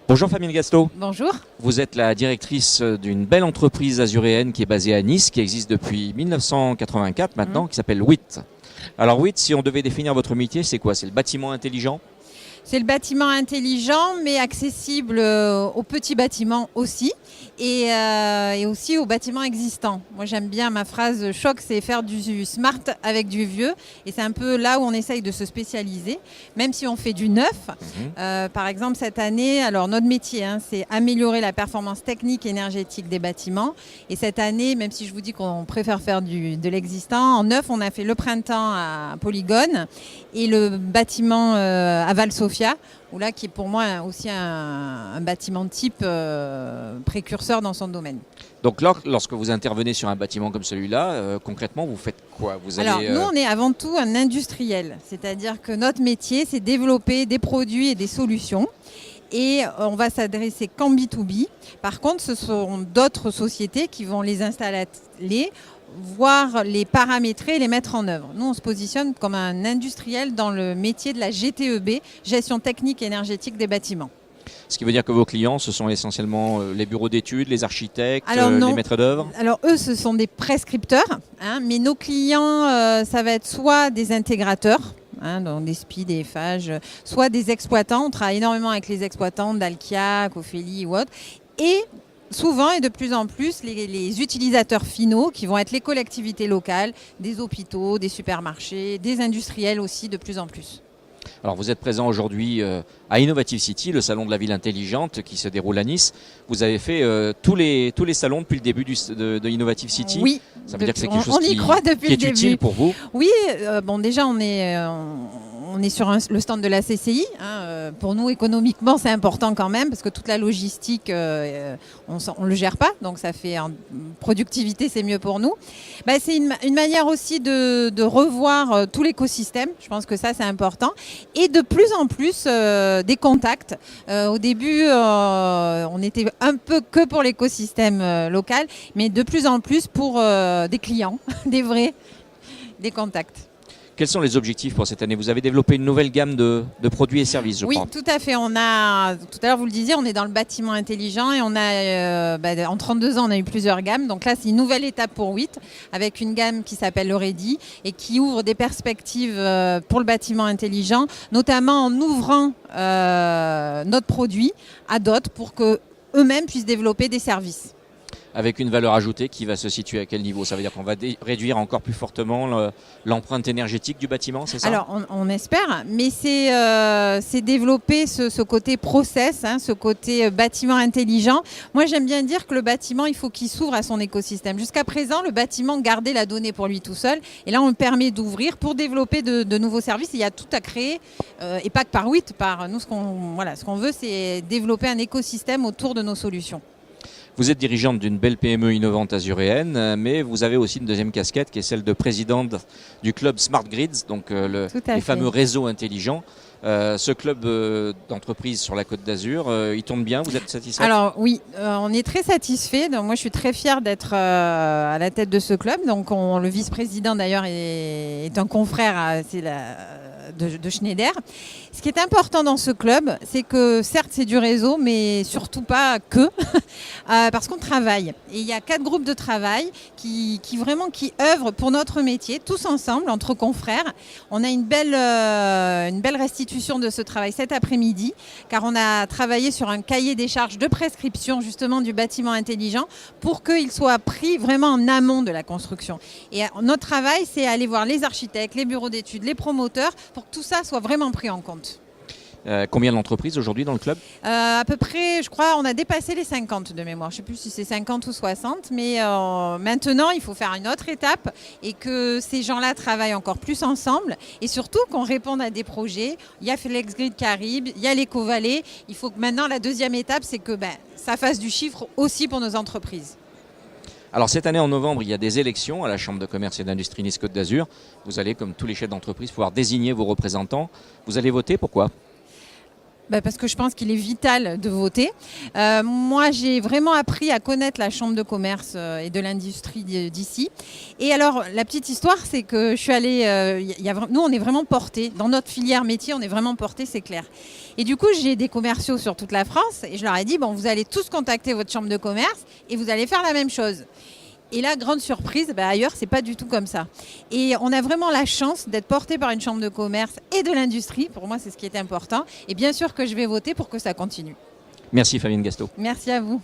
Bonjour Fabienne Gasto, Bonjour. vous êtes la directrice d'une belle entreprise azuréenne qui est basée à Nice, qui existe depuis 1984 maintenant, qui s'appelle WIT. Alors WIT, si on devait définir votre métier, c'est quoi? C'est le bâtiment intelligent? C'est le bâtiment intelligent, mais accessible aux petits bâtiments aussi, et aussi aux bâtiments existants. Moi, j'aime bien ma phrase choc, c'est faire du smart avec du vieux, et c'est un peu là où on essaye de se spécialiser, même si on fait du neuf. Par exemple, cette année, alors notre métier, c'est améliorer la performance technique et énergétique des bâtiments. Et cette année, même si je vous dis qu'on préfère faire de l'existant, en neuf, on a fait le printemps à Polygone et le bâtiment à Val-Sophia, où là, qui est pour moi aussi un bâtiment de type précurseur dans son domaine. Donc là, lorsque vous intervenez sur un bâtiment comme celui-là, concrètement, vous faites quoi? Alors, nous, on est avant tout un industriel, c'est-à-dire que notre métier, c'est développer des produits et des solutions. Et on va s'adresser qu'en B2B. Par contre, ce sont d'autres sociétés qui vont les installer, voir les paramétrer et les mettre en œuvre. Nous, on se positionne comme un industriel dans le métier de la GTEB, gestion technique et énergétique des bâtiments. Ce qui veut dire que vos clients, ce sont essentiellement les bureaux d'études, les architectes, Alors, les maîtres d'œuvre? Alors eux, ce sont des prescripteurs, mais nos clients, ça va être soit des intégrateurs, donc des SPI, des Eiffage, soit des exploitants. On travaille énormément avec les exploitants d'Alkia, Cofeli ou autres. Et souvent et de plus en plus, les utilisateurs finaux qui vont être les collectivités locales, des hôpitaux, des supermarchés, des industriels aussi de plus en plus. Alors vous êtes présent aujourd'hui à Innovative City, le salon de la ville intelligente qui se déroule à Nice. Vous avez fait tous les salons depuis le début de Innovative City. Oui, ça veut dire que c'est quelque chose qui est utile pour vous? Oui, bon déjà on est sur le stand de la CCI. Pour nous, économiquement, c'est important quand même parce que toute la logistique, on ne le gère pas. Donc, ça fait en productivité, c'est mieux pour nous. C'est une manière aussi de revoir tout l'écosystème. Je pense que ça, c'est important. Et de plus en plus, des contacts. Au début, on était un peu que pour l'écosystème local, mais de plus en plus pour des clients, des vrais, des contacts. Quels sont les objectifs pour cette année? Vous avez développé une nouvelle gamme de produits et services, je crois. Oui, tout à fait. On a, tout à l'heure, vous le disiez, on est dans le bâtiment intelligent et on a, en 32 ans, on a eu plusieurs gammes. Donc là, c'est une nouvelle étape pour WIT avec une gamme qui s'appelle le Ready et qui ouvre des perspectives pour le bâtiment intelligent, notamment en ouvrant notre produit à d'autres pour qu'eux-mêmes puissent développer des services. Avec une valeur ajoutée qui va se situer à quel niveau? Ça veut dire qu'on va réduire encore plus fortement l'empreinte énergétique du bâtiment, c'est ça? Alors, on espère, mais c'est développer ce côté process, ce côté bâtiment intelligent. Moi, j'aime bien dire que le bâtiment, il faut qu'il s'ouvre à son écosystème. Jusqu'à présent, le bâtiment gardait la donnée pour lui tout seul. Et là, on le permet d'ouvrir pour développer de nouveaux services. Il y a tout à créer, et pas que par WIT. Nous, ce qu'on veut, c'est développer un écosystème autour de nos solutions. Vous êtes dirigeante d'une belle PME innovante azuréenne, mais vous avez aussi une deuxième casquette qui est celle de présidente du club Smart Grids, donc les fameux réseaux intelligents. Ce club d'entreprise sur la Côte d'Azur, il tourne bien, vous êtes satisfait? Alors oui, on est très satisfait. Donc, moi, je suis très fière d'être à la tête de ce club. Donc, le vice-président d'ailleurs est un confrère de Schneider. Ce qui est important dans ce club, c'est que certes c'est du réseau, mais surtout pas que, parce qu'on travaille. Et il y a 4 groupes de travail qui œuvrent pour notre métier, tous ensemble, entre confrères. On a une belle restitution de ce travail cet après-midi, car on a travaillé sur un cahier des charges de prescription justement du bâtiment intelligent pour qu'il soit pris vraiment en amont de la construction. Et notre travail, c'est aller voir les architectes, les bureaux d'études, les promoteurs, pour que tout ça soit vraiment pris en compte. Combien d'entreprises aujourd'hui dans le club? À peu près, je crois, on a dépassé les 50 de mémoire. Je ne sais plus si c'est 50 ou 60, mais maintenant, il faut faire une autre étape et que ces gens-là travaillent encore plus ensemble et surtout qu'on réponde à des projets. Il y a FlexGrid qui arrive, il y a l'Eco-Vallée. Il faut que maintenant, la deuxième étape, c'est que ça fasse du chiffre aussi pour nos entreprises. Alors cette année en novembre, il y a des élections à la Chambre de commerce et d'industrie Nice-Côte d'Azur. Vous allez, comme tous les chefs d'entreprise, pouvoir désigner vos représentants. Vous allez voter, pourquoi? Parce que je pense qu'il est vital de voter. Moi, j'ai vraiment appris à connaître la Chambre de commerce et de l'industrie d'ici. Et alors, la petite histoire, c'est que je suis allée... nous, on est vraiment portés. Dans notre filière métier, on est vraiment portés, c'est clair. Et du coup, j'ai des commerciaux sur toute la France et je leur ai dit, vous allez tous contacter votre Chambre de commerce et vous allez faire la même chose. Et là, grande surprise, ailleurs, c'est pas du tout comme ça. Et on a vraiment la chance d'être porté par une chambre de commerce et de l'industrie. Pour moi, c'est ce qui est important. Et bien sûr que je vais voter pour que ça continue. Merci Fabienne Gastaud. Merci à vous.